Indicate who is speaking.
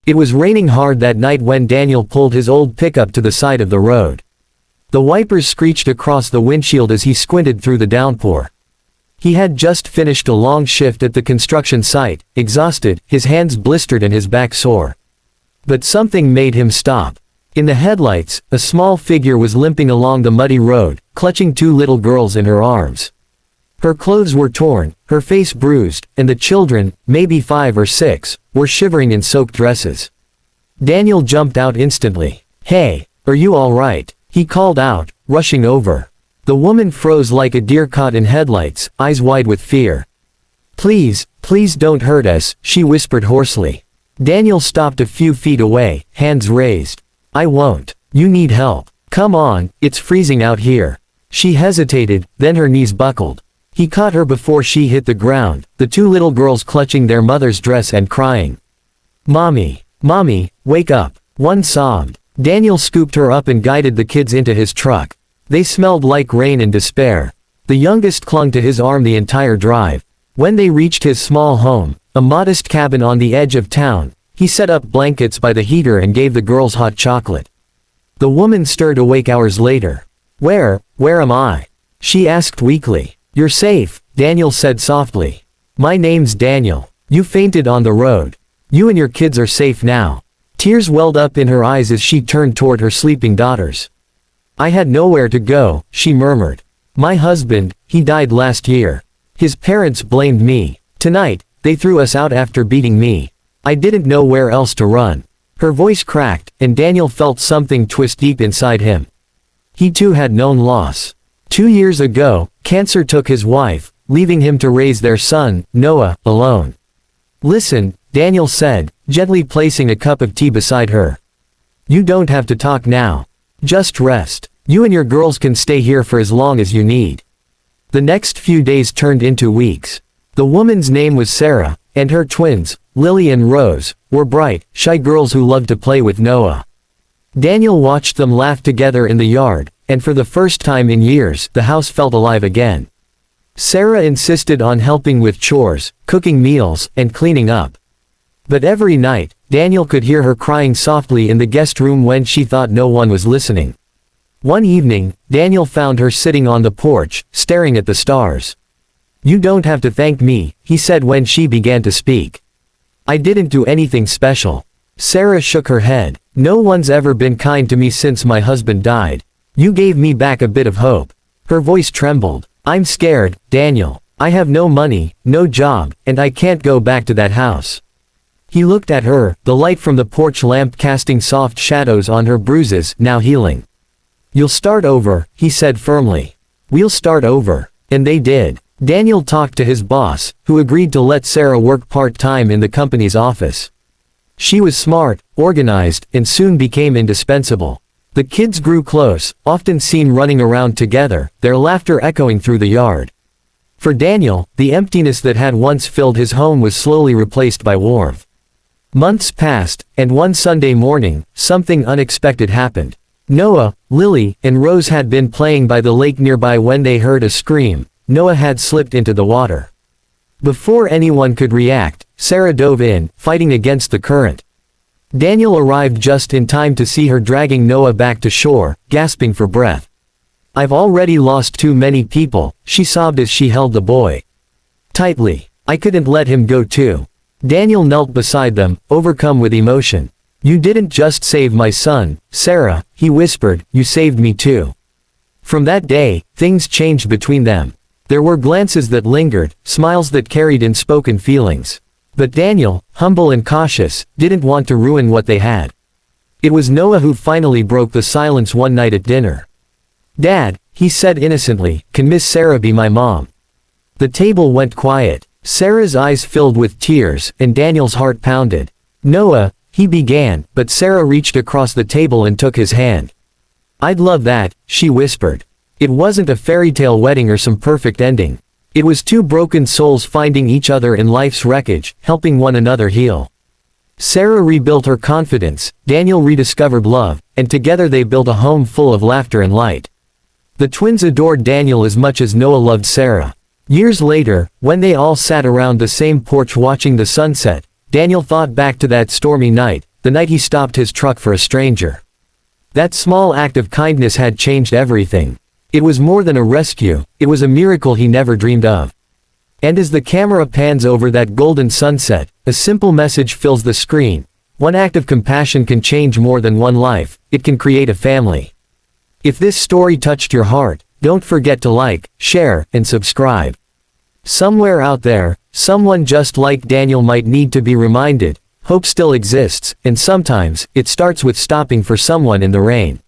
Speaker 1: It was raining hard that night when Daniel pulled his old pickup to the side of the road. The wipers screeched across the windshield as he squinted through the downpour. He had just finished a long shift at the construction site, exhausted, his hands blistered and his back sore. But something made him stop. In the headlights, a small figure was limping along the muddy road, clutching two little girls in her arms. Her clothes were torn, her face bruised, and the children, maybe 5 or 6, were shivering in soaked dresses. Daniel jumped out instantly. "Hey, are you all right?" he called out, rushing over. The woman froze like a deer caught in headlights, eyes wide with fear. "Please, please don't hurt us," she whispered hoarsely. Daniel stopped a few feet away, hands raised. "I won't. You need help. Come on, it's freezing out here." She hesitated, then her knees buckled. He caught her before she hit the ground, the two little girls clutching their mother's dress and crying. "Mommy, Mommy, wake up," one sobbed. Daniel scooped her up and guided the kids into his truck. They smelled like rain and despair. The youngest clung to his arm the entire drive. When they reached his small home, a modest cabin on the edge of town, he set up blankets by the heater and gave the girls hot chocolate. The woman stirred awake hours later. Where am I?" she asked weakly. "You're safe," Daniel said softly. "My name's Daniel. You fainted on the road. You and your kids are safe now." Tears welled up in her eyes as she turned toward her sleeping daughters. "I had nowhere to go," she murmured. "My husband, he died last year. His parents blamed me. Tonight, they threw us out after beating me. I didn't know where else to run." Her voice cracked, and Daniel felt something twist deep inside him. He too had known loss. 2 years ago, cancer took his wife, leaving him to raise their son, Noah, alone. "Listen," Daniel said, gently placing a cup of tea beside her. "You don't have to talk now. Just rest. You and your girls can stay here for as long as you need." The next few days turned into weeks. The woman's name was Sarah, and her twins, Lily and Rose, were bright, shy girls who loved to play with Noah. Daniel watched them laugh together in the yard, and for the first time in years, the house felt alive again. Sarah insisted on helping with chores, cooking meals, and cleaning up. But every night, Daniel could hear her crying softly in the guest room when she thought no one was listening. One evening, Daniel found her sitting on the porch, staring at the stars. "You don't have to thank me," he said when she began to speak. "I didn't do anything special." Sarah shook her head. "No one's ever been kind to me since my husband died. You gave me back a bit of hope." Her voice trembled. "I'm scared, Daniel. I have no money, no job, and I can't go back to that house." He looked at her, the light from the porch lamp casting soft shadows on her bruises, now healing. "You'll start over," he said firmly. "We'll start over." And they did. Daniel talked to his boss, who agreed to let Sarah work part-time in the company's office. She was smart, organized, and soon became indispensable. The kids grew close, often seen running around together, their laughter echoing through the yard. For Daniel, the emptiness that had once filled his home was slowly replaced by warmth. Months passed, and one Sunday morning, something unexpected happened. Noah, Lily, and Rose had been playing by the lake nearby when they heard a scream. Noah had slipped into the water. Before anyone could react, Sarah dove in, fighting against the current. Daniel arrived just in time to see her dragging Noah back to shore, gasping for breath. "I've already lost too many people," she sobbed as she held the boy tightly. "I couldn't let him go too." Daniel knelt beside them, overcome with emotion. "You didn't just save my son, Sarah," he whispered, "you saved me too." From that day, things changed between them. There were glances that lingered, smiles that carried unspoken feelings. But Daniel, humble and cautious, didn't want to ruin what they had. It was Noah who finally broke the silence one night at dinner. "Dad," he said innocently, "can Miss Sarah be my mom?" The table went quiet. Sarah's eyes filled with tears, and Daniel's heart pounded. "Noah," he began, but Sarah reached across the table and took his hand. "I'd love that," she whispered. It wasn't a fairy tale wedding or some perfect ending. It was two broken souls finding each other in life's wreckage, helping one another heal. Sarah rebuilt her confidence, Daniel rediscovered love, and together they built a home full of laughter and light. The twins adored Daniel as much as Noah loved Sarah. Years later, when they all sat around the same porch watching the sunset, Daniel thought back to that stormy night, the night he stopped his truck for a stranger. That small act of kindness had changed everything. It was more than a rescue, it was a miracle he never dreamed of. And as the camera pans over that golden sunset, a simple message fills the screen. One act of compassion can change more than one life, it can create a family. If this story touched your heart, don't forget to like, share, and subscribe. Somewhere out there, someone just like Daniel might need to be reminded, hope still exists, and sometimes, it starts with stopping for someone in the rain.